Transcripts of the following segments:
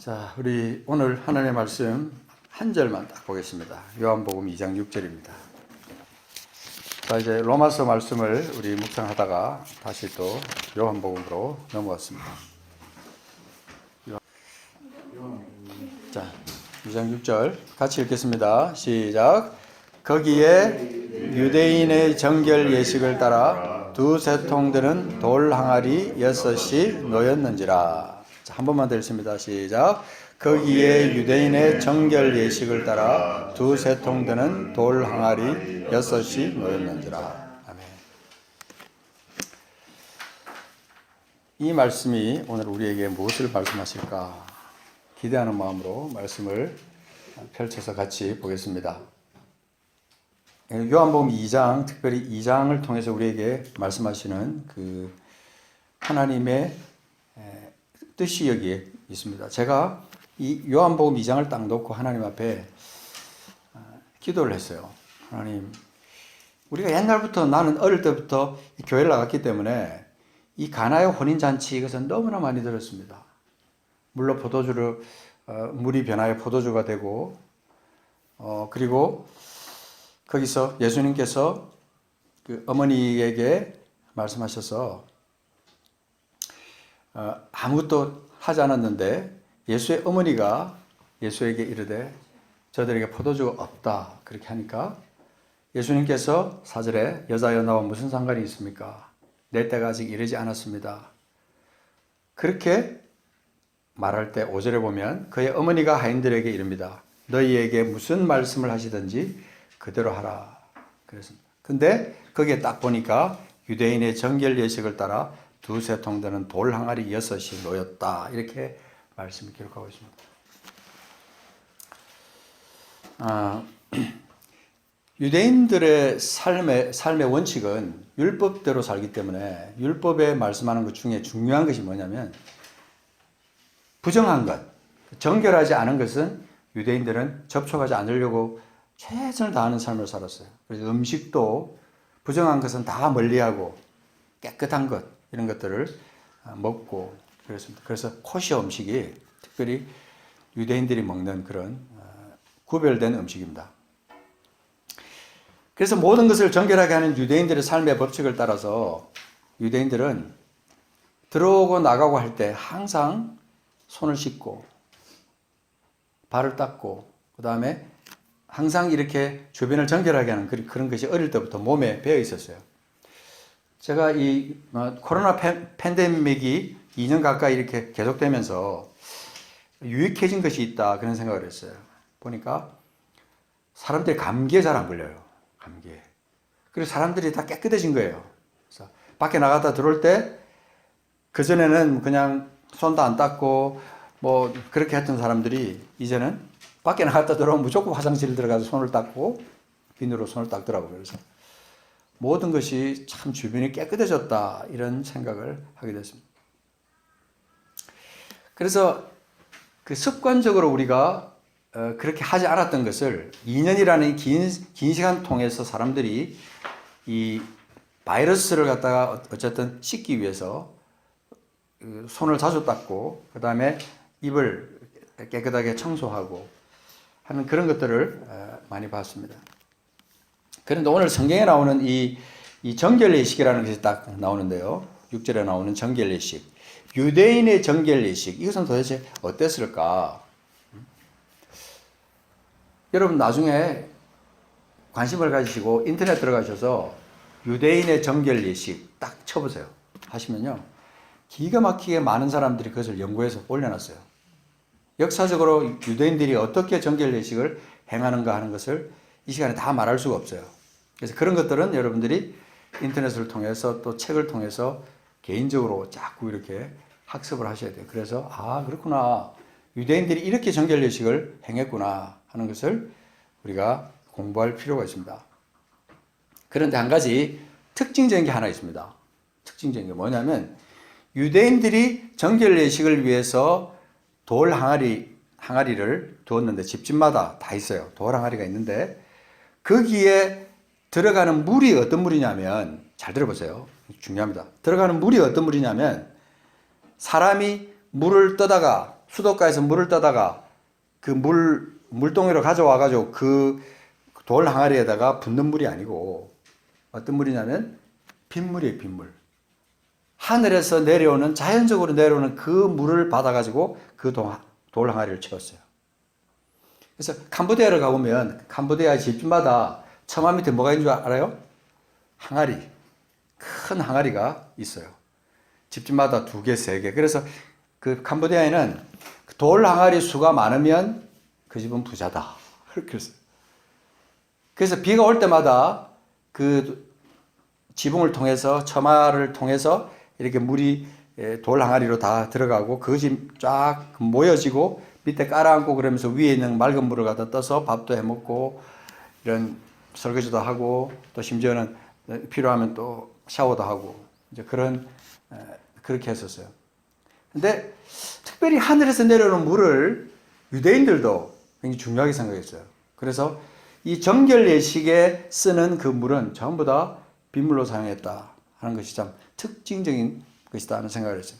자, 우리 오늘 하나님의 말씀 한 절만 딱 보겠습니다. 요한복음 2장 6절입니다. 자, 이제 로마서 말씀을 우리 묵상하다가 다시 또 요한복음으로 넘어갔습니다. 자, 2장 6절 같이 읽겠습니다. 시작. 거기에 유대인의 정결 예식을 따라 두세 통 드는 돌 항아리 6이 놓였는지라. 자, 한 번만 더 읽습니다. 시작. 거기에 유대인의 정결 예식을 따라 두세 통 드는 돌 항아리 6이 놓였는지라. 아멘. 이 말씀이 오늘 우리에게 무엇을 말씀하실까 기대하는 마음으로 말씀을 펼쳐서 같이 보겠습니다. 요한복음 2장, 특별히 2장을 통해서 우리에게 말씀하시는 그 하나님의 뜻이 여기에 있습니다. 제가 이 요한복음 2장을 딱 놓고 하나님 앞에 기도를 했어요. 하나님, 우리가 옛날부터, 나는 어릴 때부터 교회를 나갔기 때문에 이 가나의 혼인잔치 이것은 너무나 많이 들었습니다. 물로 포도주를, 물이 변하여 포도주가 되고, 그리고 거기서 예수님께서 그 어머니에게 말씀하셔서 아무것도 하지 않았는데 예수의 어머니가 예수에게 이르되 저들에게 포도주가 없다 그렇게 하니까 예수님께서 4절에 여자여 나와 무슨 상관이 있습니까? 내 때가 아직 이르지 않았습니다. 그렇게 말할 때 5절에 보면 그의 어머니가 하인들에게 이릅니다. 너희에게 무슨 말씀을 하시든지 그대로 하라 그랬습니다. 근데 거기에 딱 보니까 유대인의 정결 예식을 따라 두세 통 되는 돌 항아리 6이 놓였다 이렇게 말씀을 기록하고 있습니다. 유대인들의 삶의 원칙은 율법대로 살기 때문에 율법에 말씀하는 것 중에 중요한 것이 뭐냐면 부정한 것, 정결하지 않은 것은 유대인들은 접촉하지 않으려고 최선을 다하는 삶을 살았어요. 그래서 음식도 부정한 것은 다 멀리하고 깨끗한 것 이런 것들을 먹고 그랬습니다. 그래서 코시어 음식이 특별히 유대인들이 먹는 그런 구별된 음식입니다. 그래서 모든 것을 정결하게 하는 유대인들의 삶의 법칙을 따라서 유대인들은 들어오고 나가고 할 때 항상 손을 씻고 발을 닦고 그 다음에 항상 이렇게 주변을 정결하게 하는 그런 것이 어릴 때부터 몸에 배어 있었어요. 제가 이 코로나 팬데믹이 2년 가까이 이렇게 계속되면서 유익해진 것이 있다 그런 생각을 했어요. 보니까 사람들이 감기에 잘 안 걸려요. 감기에. 그리고 사람들이 다 깨끗해진 거예요. 그래서 밖에 나갔다 들어올 때 그전에는 그냥 손도 안 닦고 뭐 그렇게 했던 사람들이 이제는 밖에 나갔다 들어오면 무조건 화장실 들어가서 손을 닦고 비누로 손을 닦더라고요. 그래서 모든 것이 참 주변이 깨끗해졌다 이런 생각을 하게 됐습니다. 그래서 그 습관적으로 우리가 그렇게 하지 않았던 것을 2년이라는 긴 시간 통해서 사람들이 이 바이러스를 갖다가 어쨌든 씻기 위해서 손을 자주 닦고 그 다음에 입을 깨끗하게 청소하고 하는 그런 것들을 많이 봤습니다. 그런데 오늘 성경에 나오는 이 정결 예식이라는 것이 딱 나오는데요. 6절에 나오는 정결 예식. 유대인의 정결 예식. 이것은 도대체 어땠을까? 여러분 나중에 관심을 가지시고 인터넷 들어가셔서 유대인의 정결 예식 딱 쳐보세요. 하시면요. 기가 막히게 많은 사람들이 그것을 연구해서 올려놨어요. 역사적으로 유대인들이 어떻게 정결 예식을 행하는가 하는 것을 이 시간에 다 말할 수가 없어요. 그래서 그런 것들은 여러분들이 인터넷을 통해서 또 책을 통해서 개인적으로 자꾸 이렇게 학습을 하셔야 돼요. 그래서 그렇구나. 유대인들이 이렇게 정결 예식을 행했구나 하는 것을 우리가 공부할 필요가 있습니다. 그런데 한 가지 특징적인 게 하나 있습니다. 특징적인 게 뭐냐면 유대인들이 정결 예식을 위해서 돌 항아리를 두었는데 집집마다 다 있어요. 돌 항아리가 있는데 거기에 들어가는 물이 어떤 물이냐면 잘 들어보세요. 중요합니다. 들어가는 물이 어떤 물이냐면 사람이 물을 떠다가 수도가에서 물을 떠다가 그 물동이로 가져와가지고 그 돌 항아리에다가 붓는 물이 아니고 어떤 물이냐면 빗물이에요, 빗물. 하늘에서 내려오는, 자연적으로 내려오는 그 물을 받아가지고 그 돌 항아리를 채웠어요. 그래서 캄보디아를 가보면 캄보디아 집집마다 처마 밑에 뭐가 있는 줄 알아요? 항아리. 큰 항아리가 있어요. 집집마다 2개, 3개. 그래서 그 캄보디아에는 돌 항아리 수가 많으면 그 집은 부자다. 그렇게 했어요. 그래서 비가 올 때마다 그 지붕을 통해서, 처마를 통해서 이렇게 물이 돌 항아리로 다 들어가고 그 집 쫙 모여지고 밑에 깔아앉고 그러면서 위에 있는 맑은 물을 갖다 떠서 밥도 해 먹고 이런 설거지도 하고 또 심지어는 필요하면 또 샤워도 하고 이제 그렇게 했었어요. 근데 특별히 하늘에서 내려오는 물을 유대인들도 굉장히 중요하게 생각했어요. 그래서 이 정결 예식에 쓰는 그 물은 전부 다 빗물로 사용했다 하는 것이 참 특징적인 것이다 하는 생각을 했어요.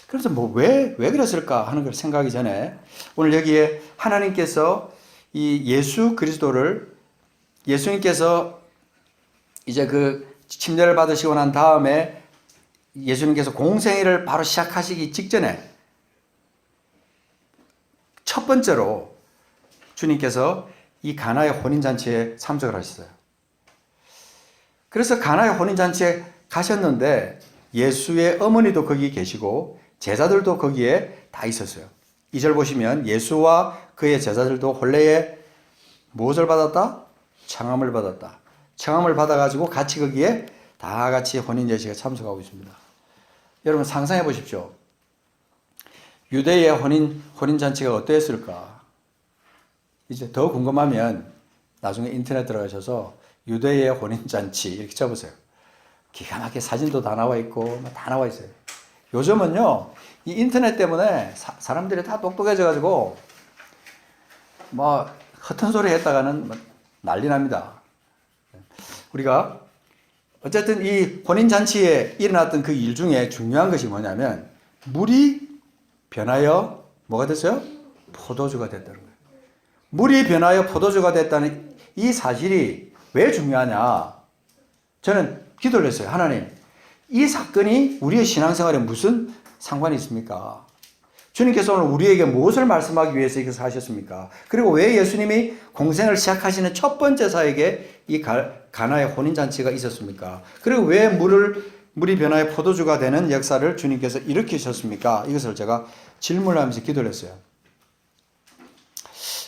그래서 왜 그랬을까 하는 걸 생각하기 전에 오늘 여기에 하나님께서 이 예수 그리스도를 예수님께서 이제 그 침례를 받으시고 난 다음에 예수님께서 공생애를 바로 시작하시기 직전에 첫 번째로 주님께서 이 가나의 혼인잔치에 참석을 하셨어요. 그래서 가나의 혼인잔치에 가셨는데 예수의 어머니도 거기 계시고 제자들도 거기에 다 있었어요. 2절 보시면 예수와 그의 제자들도 혼례에 무엇을 받았다? 청함을 받았다. 청함을 받아가지고 같이 거기에 다 같이 혼인예식에 참석하고 있습니다. 여러분 상상해 보십시오. 유대의 혼인잔치가 어땠을까? 이제 더 궁금하면 나중에 인터넷 들어가셔서 유대의 혼인잔치 이렇게 쳐보세요. 기가 막히게 사진도 다 나와 있고 다 나와 있어요. 요즘은요 이 인터넷 때문에 사람들이 다 똑똑해져가지고 허튼 소리 했다가는 난리 납니다. 우리가 어쨌든 이 혼인잔치에 일어났던 그 일 중에 중요한 것이 뭐냐면 물이 변하여 뭐가 됐어요? 포도주가 됐다는 거예요. 물이 변하여 포도주가 됐다는 이 사실이 왜 중요하냐? 저는 기도를 했어요. 하나님, 이 사건이 우리의 신앙생활에 무슨 상관이 있습니까? 주님께서 오늘 우리에게 무엇을 말씀하기 위해서 이것을 하셨습니까? 그리고 왜 예수님이 공생을 시작하시는 첫 번째 사에게 이 가나의 혼인잔치가 있었습니까? 그리고 왜 물이 변하여 포도주가 되는 역사를 주님께서 일으키셨습니까? 이것을 제가 질문을 하면서 기도를 했어요.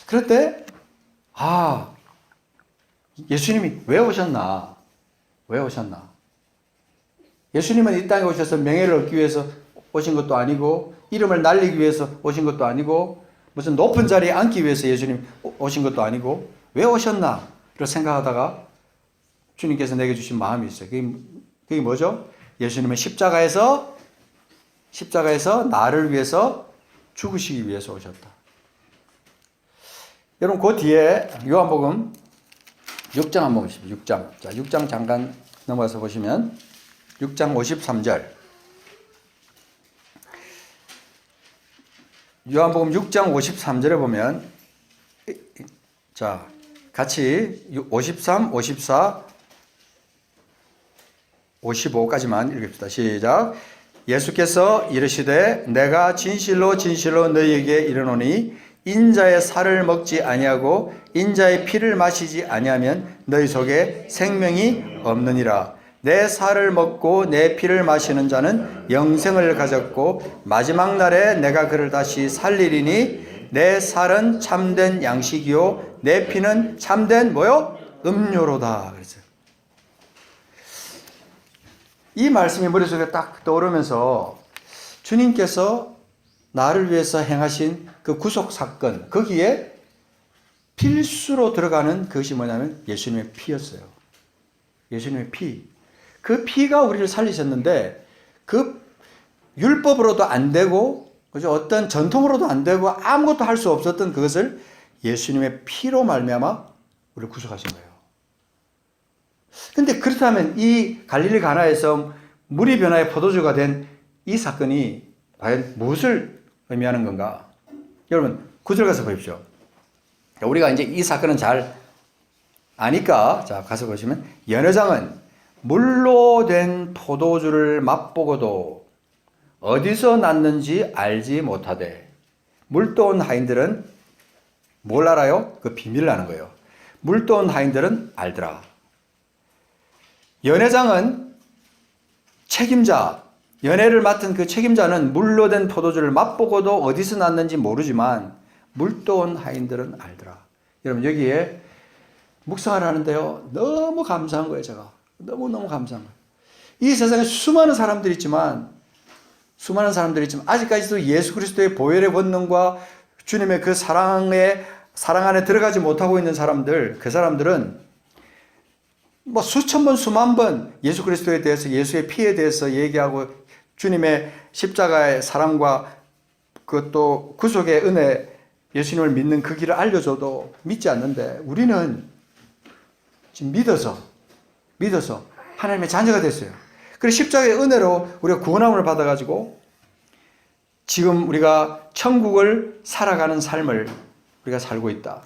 그럴 때 예수님이 왜 오셨나? 왜 오셨나? 예수님은 이 땅에 오셔서 명예를 얻기 위해서 오신 것도 아니고 이름을 날리기 위해서 오신 것도 아니고 무슨 높은 자리에 앉기 위해서 예수님 오신 것도 아니고 왜 오셨나를 생각하다가 주님께서 내게 주신 마음이 있어요. 그게 뭐죠? 예수님은 십자가에서 나를 위해서 죽으시기 위해서 오셨다. 여러분 그 뒤에 요한복음 6장 한번 보십시오. 6장. 자, 6장 잠깐 넘어가서 보시면 6장 53절. 요한복음 6장 53절에 보면 자, 같이 53, 54, 55까지만 읽읍시다. 시작. 예수께서 이르시되 내가 진실로 진실로 너희에게 이르노니 인자의 살을 먹지 아니하고 인자의 피를 마시지 아니하면 너희 속에 생명이 없느니라. 내 살을 먹고 내 피를 마시는 자는 영생을 가졌고 마지막 날에 내가 그를 다시 살리리니 내 살은 참된 양식이요 내 피는 참된 뭐요? 음료로다. 그랬어요. 이 말씀이 머릿속에 딱 떠오르면서 주님께서 나를 위해서 행하신 그 구속 사건, 거기에 필수로 들어가는 것이 뭐냐면 예수님의 피였어요. 예수님의 피. 그 피가 우리를 살리셨는데 그 율법으로도 안 되고 그죠? 어떤 전통으로도 안 되고 아무것도 할 수 없었던 그것을 예수님의 피로 말미암아 우리를 구속하신 거예요. 근데 그렇다면 이 갈릴리 가나에서 물이 변하여 포도주가 된 이 사건이 과연 무엇을 의미하는 건가? 여러분 9절 가서 보십시오. 우리가 이제 이 사건은 잘 아니까 자 가서 보시면 연회장은 물로 된 포도주를 맛보고도 어디서 났는지 알지 못하되 물도온 하인들은 뭘 알아요? 그 비밀을 아는 거예요. 물도온 하인들은 알더라. 연회장은 책임자, 연회를 맡은 그 책임자는 물로 된 포도주를 맛보고도 어디서 났는지 모르지만 물도온 하인들은 알더라. 여러분 여기에 묵상을 하는데요. 너무 감사한 거예요. 제가. 너무너무 감사한 거예요. 이 세상에 수많은 사람들이 있지만 아직까지도 예수 그리스도의 보혈의 권능과 주님의 그 사랑 안에 들어가지 못하고 있는 사람들, 그 사람들은 뭐 수천 번, 수만 번 예수 그리스도에 대해서, 예수의 피에 대해서 얘기하고 주님의 십자가의 사랑과 그 또 구속의 은혜, 예수님을 믿는 그 길을 알려줘도 믿지 않는데 우리는 지금 믿어서 하나님의 자녀가 됐어요. 그래서 십자가의 은혜로 우리가 구원함을 받아가지고 지금 우리가 천국을 살아가는 삶을 우리가 살고 있다.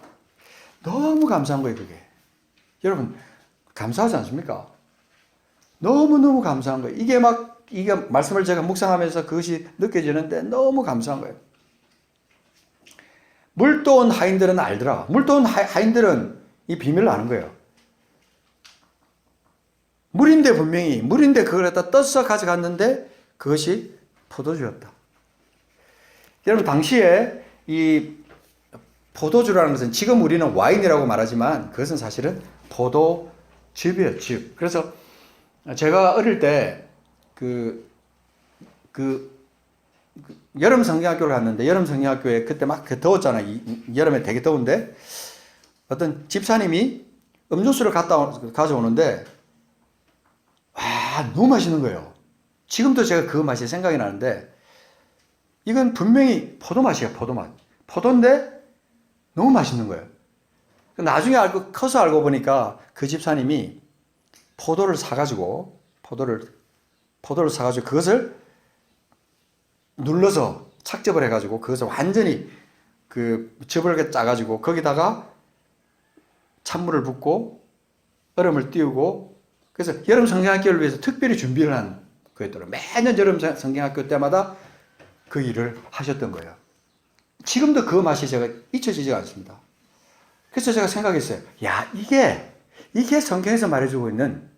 너무 감사한 거예요, 그게. 여러분, 감사하지 않습니까? 너무너무 감사한 거예요. 이게 말씀을 제가 묵상하면서 그것이 느껴지는데 너무 감사한 거예요. 물도온 하인들은 알더라. 물도온 하인들은 이 비밀을 아는 거예요. 물인데 그걸 갖다 떠서 가져갔는데 그것이 포도주였다. 여러분 당시에 이 포도주라는 것은 지금 우리는 와인이라고 말하지만 그것은 사실은 포도즙이에요. 즙. 그래서 제가 어릴 때 여름 성경학교를 갔는데 여름 성경학교에 그때 막 더웠잖아요. 여름에 되게 더운데 어떤 집사님이 음료수를 가져오는데 너무 맛있는 거예요. 지금도 제가 그 맛이 생각이 나는데 이건 분명히 포도 맛이에요. 포도 맛. 포도인데 너무 맛있는 거예요. 나중에 커서 알고 보니까 그 집사님이 포도를 사가지고 그것을 눌러서 착즙을 해가지고 그것을 완전히 그 즙을 짜가지고 거기다가 찬물을 붓고 얼음을 띄우고 그래서 여름 성경학교를 위해서 특별히 준비를 한 거였더라고요. 매년 여름 성경학교 때마다 그 일을 하셨던 거예요. 지금도 그 맛이 제가 잊혀지지가 않습니다. 그래서 제가 생각했어요. 야, 이게 성경에서 말해주고 있는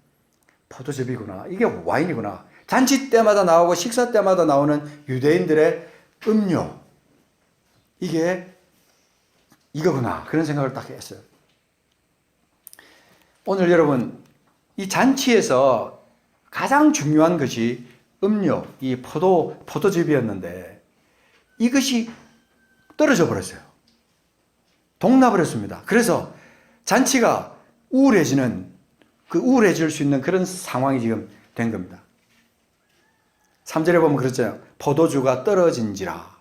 포도즙이구나. 이게 와인이구나. 잔치 때마다 나오고 식사 때마다 나오는 유대인들의 음료. 이게 이거구나. 그런 생각을 딱 했어요. 오늘 여러분, 이 잔치에서 가장 중요한 것이 음료, 이 포도즙이었는데 이것이 떨어져 버렸어요. 동납을 했습니다. 그래서 잔치가 우울해질 수 있는 그런 상황이 지금 된 겁니다. 3절에 보면 그렇잖아요. 포도주가 떨어진지라.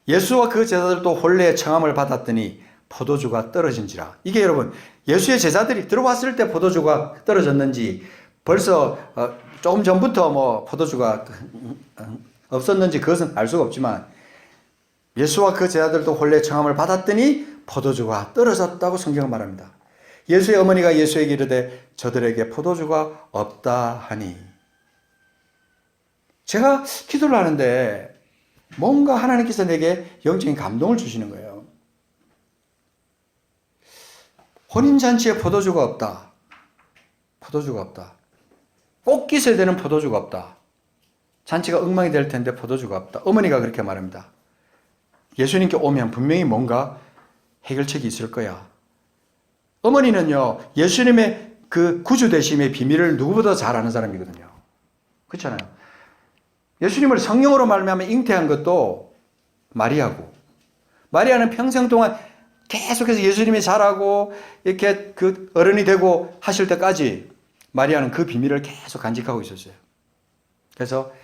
예수와 그 제자들도 혼례의 청함을 받았더니 포도주가 떨어진지라. 이게 여러분 예수의 제자들이 들어왔을 때 포도주가 떨어졌는지 벌써 조금 전부터 뭐 포도주가 없었는지 그것은 알 수가 없지만 예수와 그 제자들도 혼례의 청함을 받았더니 포도주가 떨어졌다고 성경은 말합니다. 예수의 어머니가 예수에게 이르되 저들에게 포도주가 없다 하니. 제가 기도를 하는데 뭔가 하나님께서 내게 영적인 감동을 주시는 거예요. 혼인잔치에 포도주가 없다. 포도주가 없다. 꼭 있어야 되는 포도주가 없다. 잔치가 엉망이 될 텐데 포도주가 없다. 어머니가 그렇게 말합니다. 예수님께 오면 분명히 뭔가 해결책이 있을 거야. 어머니는요, 예수님의 그 구주되심의 비밀을 누구보다 잘 아는 사람이거든요. 그렇잖아요. 예수님을 성령으로 말미암아 잉태한 것도 마리아고, 마리아는 평생 동안 계속해서 예수님이 자라고 이렇게 그 어른이 되고 하실 때까지 마리아는 그 비밀을 계속 간직하고 있었어요. 그래서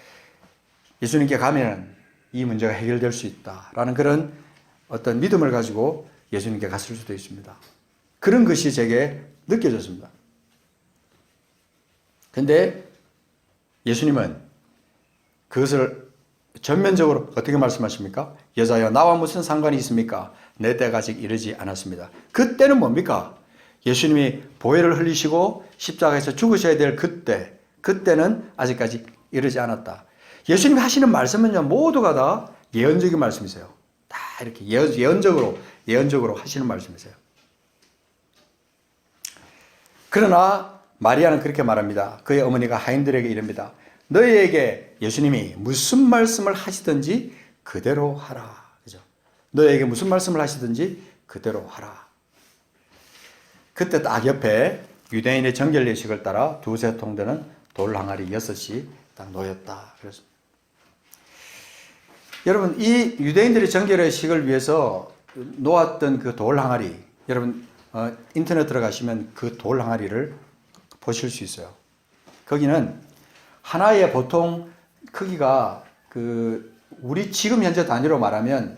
예수님께 가면 이 문제가 해결될 수 있다라는 그런 어떤 믿음을 가지고 예수님께 갔을 수도 있습니다. 그런 것이 제게 느껴졌습니다. 근데 예수님은 그것을 전면적으로 어떻게 말씀하십니까? 여자여 나와 무슨 상관이 있습니까? 내 때가 아직 이르지 않았습니다. 그때는 뭡니까? 예수님이 보혈을 흘리시고 십자가에서 죽으셔야 될 그때는 아직까지 이르지 않았다. 예수님이 하시는 말씀은요, 모두가 다 예언적인 말씀이세요. 다 이렇게 예언적으로 하시는 말씀이세요. 그러나 마리아는 그렇게 말합니다. 그의 어머니가 하인들에게 이릅니다. 너희에게 예수님이 무슨 말씀을 하시든지 그대로 하라. 그죠? 너희에게 무슨 말씀을 하시든지 그대로 하라. 그때 딱 옆에 유대인의 정결 예식을 따라 두세 통 되는 돌 항아리 6이 딱 놓였다. 그랬습니다. 여러분, 이 유대인들의 정결 예식을 위해서 놓았던 그 돌 항아리, 여러분 인터넷 들어가시면 그 돌 항아리를 보실 수 있어요. 거기는 하나의 보통 크기가 우리 지금 현재 단위로 말하면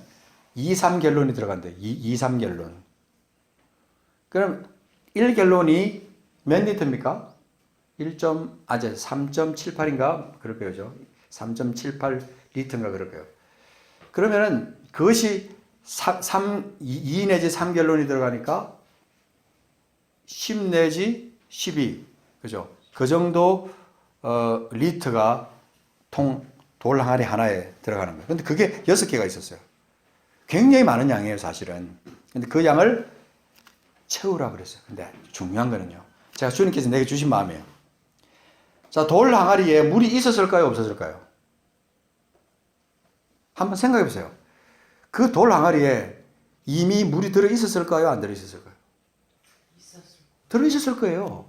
2-3갤론이 들어간대요. 2-3갤론. 그럼 1갤론이 몇 리터입니까? 3.78인가? 그럴 거죠. 3.78 리터인가 그럴 거예요. 그러면은 그것이 2 내지 3갤론이 들어가니까 10 내지 12. 그죠? 그 정도 리터가 돌 항아리 하나에 들어가는 거예요. 근데 그게 6개가 있었어요. 굉장히 많은 양이에요, 사실은. 근데 그 양을 채우라 그랬어요. 근데 중요한 거는요. 제가 주님께서 내게 주신 마음이에요. 자, 돌 항아리에 물이 있었을까요? 없었을까요? 한번 생각해 보세요. 그 돌 항아리에 이미 물이 들어 있었을까요? 안 들어 있었을까요? 들어 있었을 거예요.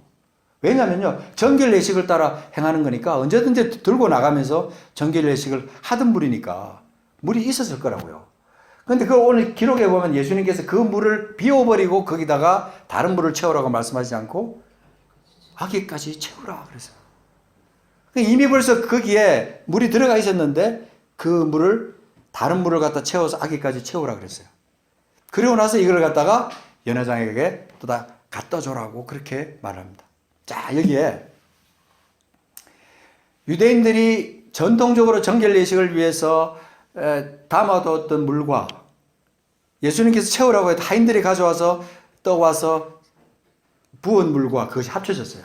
왜냐면요, 정결 예식을 따라 행하는 거니까 언제든지 들고 나가면서 정결 예식을 하던 물이니까 물이 있었을 거라고요. 근데 그 오늘 기록에 보면 예수님께서 그 물을 비워버리고 거기다가 다른 물을 채우라고 말씀하지 않고 아기까지 채우라 그랬어요. 이미 벌써 거기에 물이 들어가 있었는데 그 물을 다른 물을 갖다 채워서 아기까지 채우라 그랬어요. 그리고 나서 이걸 갖다가 연회장에게 또 다 갖다 줘라고 그렇게 말합니다. 자, 여기에 유대인들이 전통적으로 정결 예식을 위해서 담아뒀던 물과 예수님께서 채우라고 해도 하인들이 가져와서 떠와서 부은 물과 그것이 합쳐졌어요.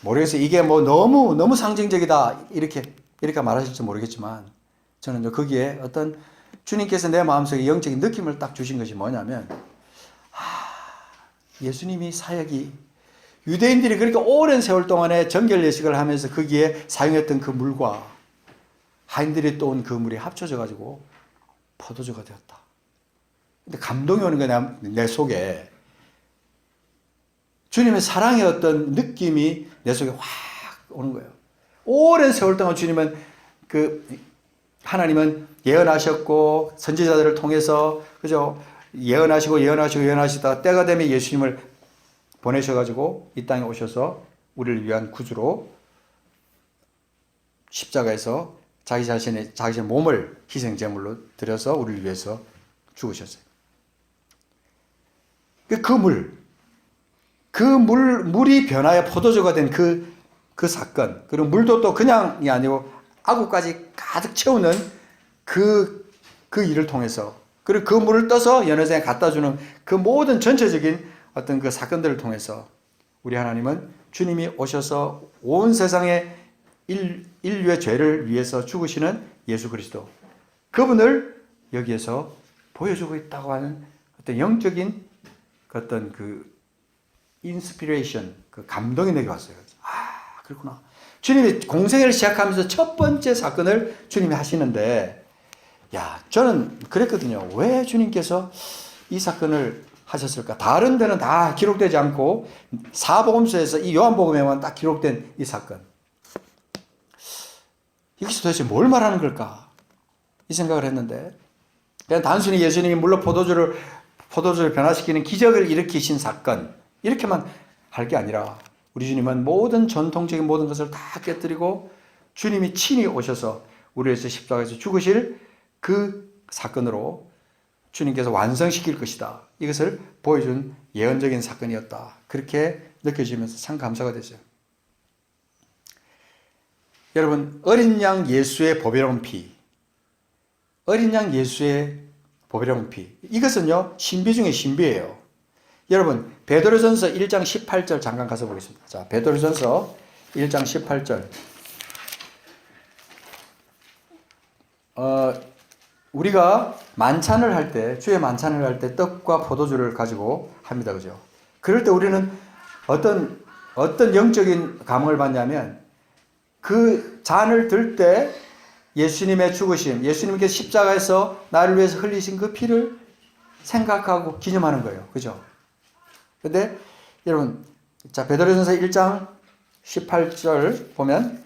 모르겠어요. 이게 뭐 너무 상징적이다 이렇게 말하실지 모르겠지만 저는 거기에 어떤 주님께서 내 마음속에 영적인 느낌을 딱 주신 것이 뭐냐면 예수님이 사역이 유대인들이 그렇게 오랜 세월 동안에 정결 예식을 하면서 거기에 사용했던 그 물과 하인들이 떠온 그 물이 합쳐져 가지고 포도주가 되었다. 근데 감동이 오는 거야, 내 속에. 주님의 사랑의 어떤 느낌이 내 속에 확 오는 거예요. 오랜 세월 동안 주님은 하나님은 예언하셨고 선지자들을 통해서 그죠? 예언하시다가 때가 되면 예수님을 보내셔가지고 이 땅에 오셔서 우리를 위한 구주로 십자가에서 자기 자신의 몸을 희생제물로 드려서 우리를 위해서 죽으셨어요. 물이 변하여 포도주가 된 그 사건, 그리고 물도 또 그냥이 아니고 아구까지 가득 채우는 그 일을 통해서, 그리고 그 물을 떠서 연회장에 갖다 주는 그 모든 전체적인 어떤 그 사건들을 통해서 우리 하나님은 주님이 오셔서 온 세상의 인류의 죄를 위해서 죽으시는 예수 그리스도, 그분을 여기에서 보여주고 있다고 하는 어떤 영적인 어떤 인스피레이션, 감동이 내게 왔어요. 그렇구나. 주님이 공생애를 시작하면서 첫 번째 사건을 주님이 하시는데, 저는 그랬거든요. 왜 주님께서 이 사건을 하셨을까? 다른 데는 다 기록되지 않고 사복음서에서 이 요한복음에만 딱 기록된 이 사건. 여기서 도대체 뭘 말하는 걸까? 이 생각을 했는데, 그냥 단순히 예수님이 물로 포도주를 변화시키는 기적을 일으키신 사건, 이렇게만 할 게 아니라 우리 주님은 모든 전통적인 모든 것을 다 깨뜨리고 주님이 친히 오셔서 우리를 위해서 십자가에서 죽으실 그 사건으로 주님께서 완성시킬 것이다. 이것을 보여준 예언적인 사건이었다. 그렇게 느껴지면서 참 감사가 됐어요. 여러분, 어린 양 예수의 보배로운 피. 어린 양 예수의 보배로운 피. 이것은요, 신비 중에 신비예요. 여러분, 베드로전서 1장 18절 잠깐 가서 보겠습니다. 자, 베드로전서 1장 18절. 우리가 만찬을 할 때, 주의 만찬을 할 때 떡과 포도주를 가지고 합니다. 그죠? 그럴 때 우리는 어떤 영적인 감흥을 받냐면, 그 잔을 들 때 예수님의 죽으심, 예수님께서 십자가에서 나를 위해서 흘리신 그 피를 생각하고 기념하는 거예요. 그죠? 근데 여러분, 자, 베드로전서 1장 18절 보면,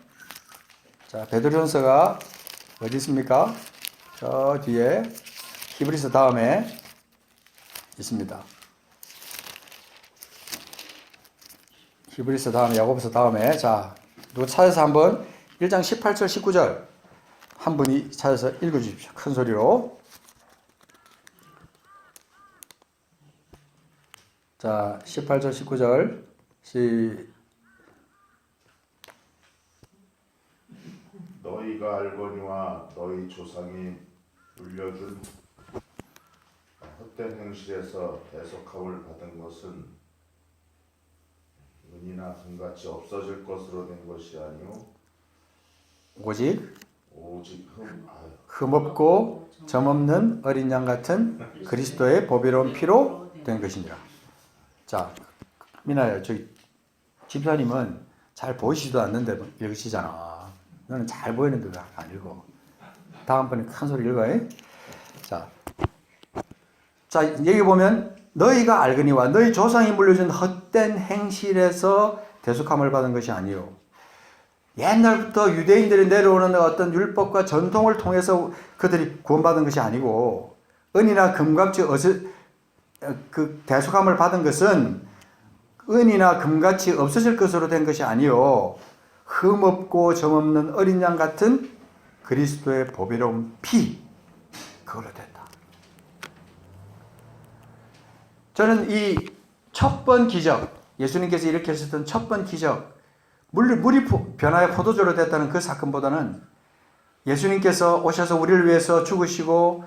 자, 베드로전서가 어디 있습니까? 저 뒤에 히브리서 다음에 있습니다. 히브리서 다음에, 야고보서 다음에, 자, 누구 찾아서 한번 1장 18절 19절 한 분이 찾아서 읽어주십시오. 큰 소리로. 자, 18절 19절 너희가 알거니와 너희 조상이 물려준 헛된 행실에서 대속함을 받은 것은 은이나 금같이 없어질 것으로 된 것이 아니요 오직 오직 흠없고 점없는 어린 양 같은 그리스도의 보배로운 피로 된 것이니라. 자, 미나야, 저기 집사님은 잘 보이지도 않는데 읽으시잖아. 너는 잘 보이는데 왜 안 읽어? 다음번에 큰 소리 읽어. 자, 여기 보면 너희가 알거니와 너희 조상이 물려준 헛된 행실에서 대속함을 받은 것이 아니요. 옛날부터 유대인들이 내려오는 어떤 율법과 전통을 통해서 그들이 구원받은 것이 아니고, 은이나 금같이 그 대속함을 받은 것은 은이나 금같이 없어질 것으로 된 것이 아니요, 흠없고 점없는 어린 양 같은 그리스도의 보배로운 피, 그걸로 됐다. 저는 이 첫 번 기적, 예수님께서 이렇게 하셨던 첫 번 기적, 물이 변화의 포도주로 됐다는 그 사건보다는 예수님께서 오셔서 우리를 위해서 죽으시고,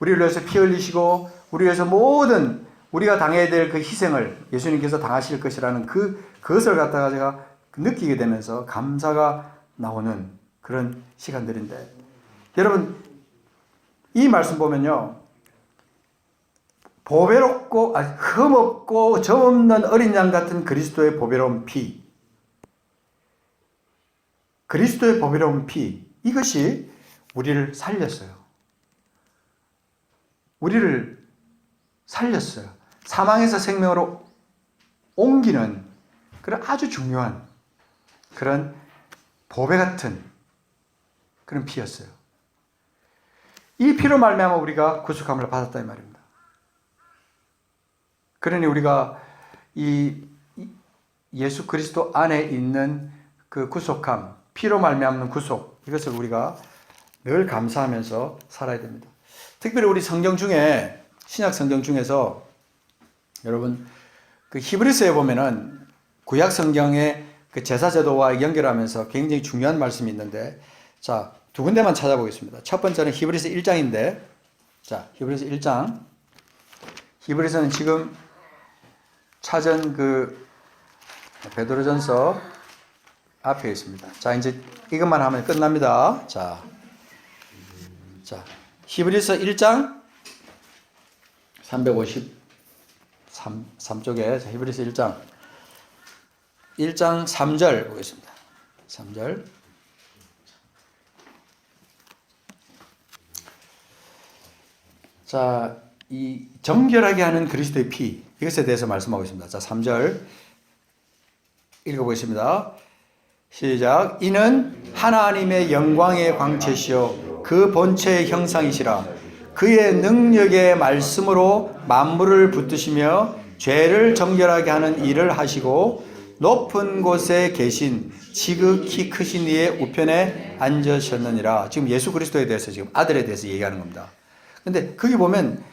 우리를 위해서 피 흘리시고, 우리를 위해서 모든 우리가 당해야 될 그 희생을 예수님께서 당하실 것이라는 그것을 갖다가 제가 느끼게 되면서 감사가 나오는 그런 시간들인데, 여러분, 이 말씀 보면요, 보배롭고 흠없고 점없는 어린 양 같은 그리스도의 보배로운 피, 그리스도의 보배로운 피, 이것이 우리를 살렸어요. 우리를 살렸어요. 사망에서 생명으로 옮기는 그런 아주 중요한 그런 보배 같은 그런 피였어요. 이 피로 말미암아 우리가 구속함을 받았다 이 말입니다. 그러니 우리가 이 예수 그리스도 안에 있는 그 구속함, 피로 말미암는 구속, 이것을 우리가 늘 감사하면서 살아야 됩니다. 특별히 우리 성경 중에, 신약 성경 중에서 여러분 그 히브리서에 보면은 구약 성경의 그 제사제도와 연결하면서 굉장히 중요한 말씀이 있는데, 자, 두 군데만 찾아보겠습니다. 첫 번째는 히브리서 1장인데, 자, 히브리서 1장. 히브리서는 지금 찾은 그 베드로전서 앞에 있습니다. 자, 이제 이것만 하면 끝납니다. 자, 히브리서 1장 353쪽에 히브리서 1장 3절 보겠습니다. 3절. 자, 이 정결하게 하는 그리스도의 피, 이것에 대해서 말씀하고 있습니다. 자, 3절 읽어보겠습니다. 시작. 이는 하나님의 영광의 광채시요 그 본체의 형상이시라. 그의 능력의 말씀으로 만물을 붙드시며 죄를 정결하게 하는 일을 하시고 높은 곳에 계신 지극히 크신 이의 우편에 앉으셨느니라. 지금 예수 그리스도에 대해서, 지금 아들에 대해서 얘기하는 겁니다. 근데 거기 보면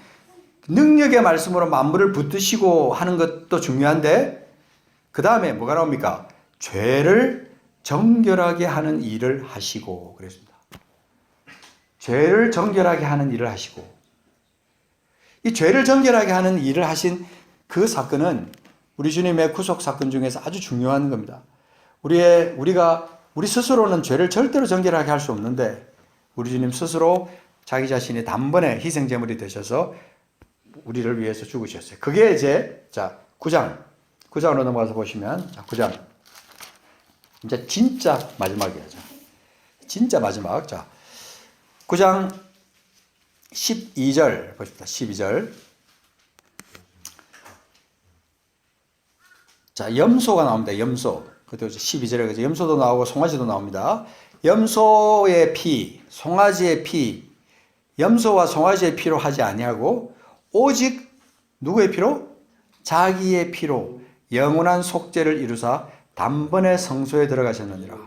능력의 말씀으로 만물을 붙드시고 하는 것도 중요한데, 그 다음에 뭐가 나옵니까? 죄를 정결하게 하는 일을 하시고 그랬습니다. 죄를 정결하게 하는 일을 하시고, 이 죄를 정결하게 하는 일을 하신 그 사건은 우리 주님의 구속 사건 중에서 아주 중요한 겁니다. 우리 스스로는 죄를 절대로 정결하게 할 수 없는데 우리 주님 스스로 자기 자신이 단번에 희생제물이 되셔서 우리를 위해서 죽으셨어요. 그게 이제 9장으로 넘어가서 보시면 9장 이제 진짜 마지막이에요. 진짜 마지막. 9장 12절 보십시다. 12절. 염소가 나옵니다. 염소. 그것도 12절에 염소도 나오고 송아지도 나옵니다. 염소의 피, 송아지의 피, 염소와 송아지의 피로 하지 아니하고 오직 누구의 피로? 자기의 피로 영원한 속죄를 이루사 단번에 성소에 들어가셨느니라.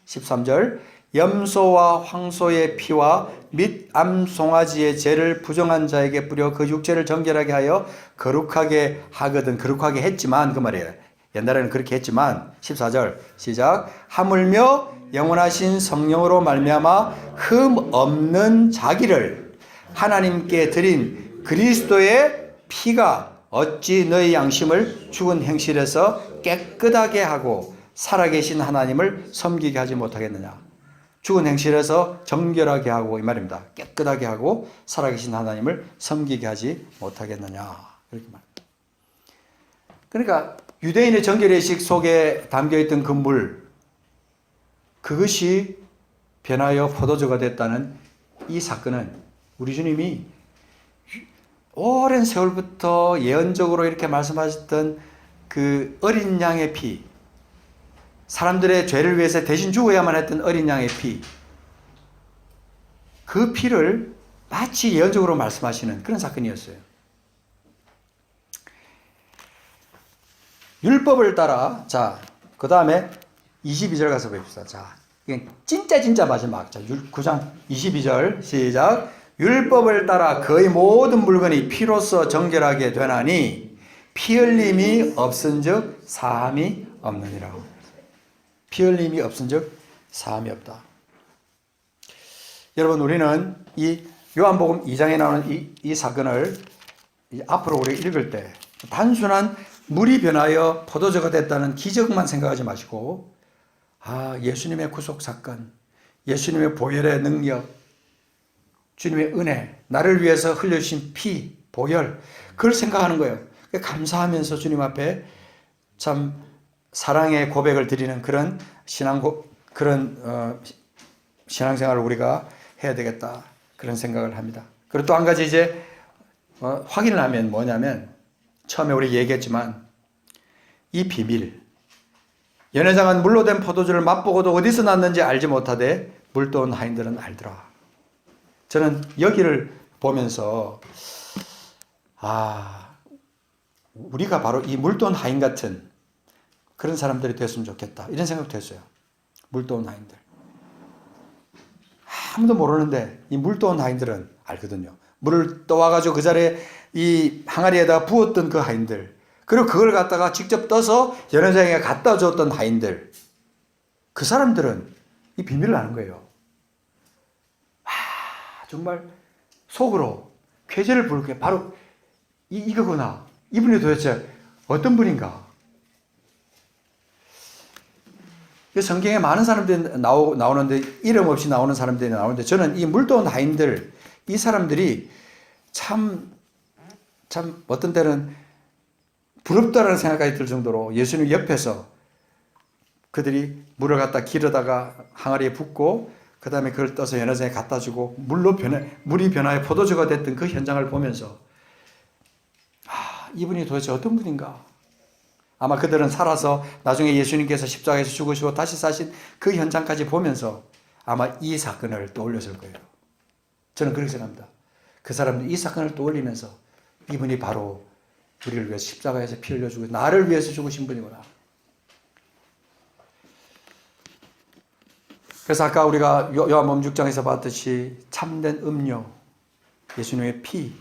13절. 염소와 황소의 피와 및 암송아지의 죄를 부정한 자에게 뿌려 그 육체를 정결하게 하여 거룩하게 하거든. 거룩하게 했지만 그 말이에요. 옛날에는 그렇게 했지만 14절 시작. 하물며 영원하신 성령으로 말미암아 흠 없는 자기를 하나님께 드린 그리스도의 피가 어찌 너희 양심을 죽은 행실에서 깨끗하게 하고 살아계신 하나님을 섬기게 하지 못하겠느냐. 죽은 행실에서 정결하게 하고 이 말입니다. 깨끗하게 하고 살아계신 하나님을 섬기게 하지 못하겠느냐. 이렇게 말합니다. 그러니까 유대인의 정결의식 속에 담겨있던 그 물, 그것이 변하여 포도주가 됐다는 이 사건은 우리 주님이 오랜 세월부터 예언적으로 이렇게 말씀하셨던 그 어린 양의 피, 사람들의 죄를 위해서 대신 죽어야만 했던 어린 양의 피, 그 피를 마치 예언적으로 말씀하시는 그런 사건이었어요. 율법을 따라, 그 다음에 22절 가서 봅시다. 이게 진짜 마지막. 9장 22절 시작. 율법을 따라 거의 모든 물건이 피로써 정결하게 되나니 피 흘림이 없은즉 사함이 없느니라. 피 흘림이 없은즉 사함이 없다. 여러분, 우리는 이 요한복음 2장에 나오는 이 사건을 앞으로 우리 읽을 때 단순한 물이 변하여 포도주가 됐다는 기적만 생각하지 마시고, 예수님의 구속 사건, 예수님의 보혈의 능력, 주님의 은혜, 나를 위해서 흘려주신 피, 보혈, 그걸 생각하는 거예요. 감사하면서 주님 앞에 참 사랑의 고백을 드리는 그런 신앙생활을 우리가 해야 되겠다, 그런 생각을 합니다. 그리고 또 한 가지 이제 확인을 하면 뭐냐면, 처음에 우리 얘기했지만 이 비밀, 연회장은 물로 된 포도주를 맛보고도 어디서 났는지 알지 못하되 물도온 하인들은 알더라. 저는 여기를 보면서 우리가 바로 이 물도온 하인 같은 그런 사람들이 됐으면 좋겠다, 이런 생각도 했어요. 물도온 하인들, 아무도 모르는데 이 물도온 하인들은 알거든요. 물을 떠와가지고 그 자리에 이 항아리에다가 부었던 그 하인들, 그리고 그걸 갖다가 직접 떠서 연회장에 갖다 줬던 하인들, 그 사람들은 이 비밀을 아는 거예요. 정말 속으로 쾌재를 부를 게 바로 이거구나. 이분이 도대체 어떤 분인가. 성경에 많은 사람들이 나오는데, 이름 없이 나오는 사람들이 나오는데, 저는 이 물도온 하인들, 이 사람들이 참 어떤 때는 부럽다라는 생각까지 들 정도로 예수님 옆에서 그들이 물을 갖다 길어다가 항아리에 붓고 그 다음에 그걸 떠서 연회장에 갖다 주고 물이 변하여 포도주가 됐던 그 현장을 보면서 이분이 도대체 어떤 분인가. 아마 그들은 살아서 나중에 예수님께서 십자가에서 죽으시고 다시 사신 그 현장까지 보면서 아마 이 사건을 떠올렸을 거예요. 저는 그렇게 생각합니다. 그 사람들이 이 사건을 떠올리면서 이분이 바로 우리를 위해서 십자가에서 피 흘려주고 나를 위해서 죽으신 분이구나. 그래서 아까 우리가 요한복음 6장에서 봤듯이 참된 음료, 예수님의 피,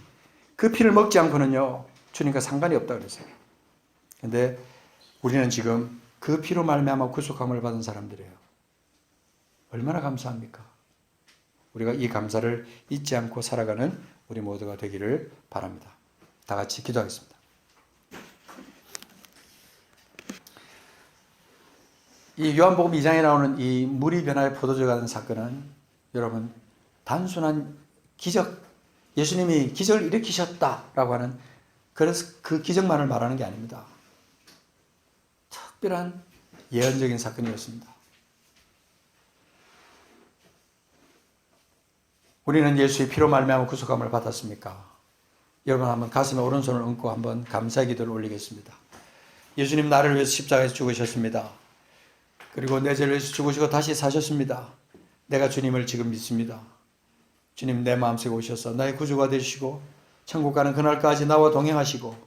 그 피를 먹지 않고는요 주님과 상관이 없다고 그랬어요. 근데 우리는 지금 그 피로 말미암아 구속함을 받은 사람들이에요. 얼마나 감사합니까? 우리가 이 감사를 잊지 않고 살아가는 우리 모두가 되기를 바랍니다. 다 같이 기도하겠습니다. 이 요한복음 2장에 나오는 이 물이 변화의 포도주가 된 사건은 여러분 단순한 기적, 예수님이 기적을 일으키셨다라고 하는 그래서 그 기적만을 말하는 게 아닙니다. 특별한 예언적인 사건이었습니다. 우리는 예수의 피로 말미암아 구속함을 받았습니까? 여러분 한번 가슴에 오른손을 얹고 한번 감사의 기도를 올리겠습니다. 예수님 나를 위해서 십자가에서 죽으셨습니다. 그리고 내 죄를 위해서 죽으시고 다시 사셨습니다. 내가 주님을 지금 믿습니다. 주님 내 마음속에 오셔서 나의 구주가 되시고 천국 가는 그날까지 나와 동행하시고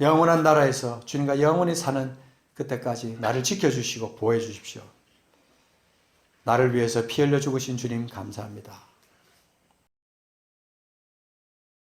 영원한 나라에서 주님과 영원히 사는 그때까지 나를 지켜주시고 보호해 주십시오. 나를 위해서 피 흘려 죽으신 주님 감사합니다.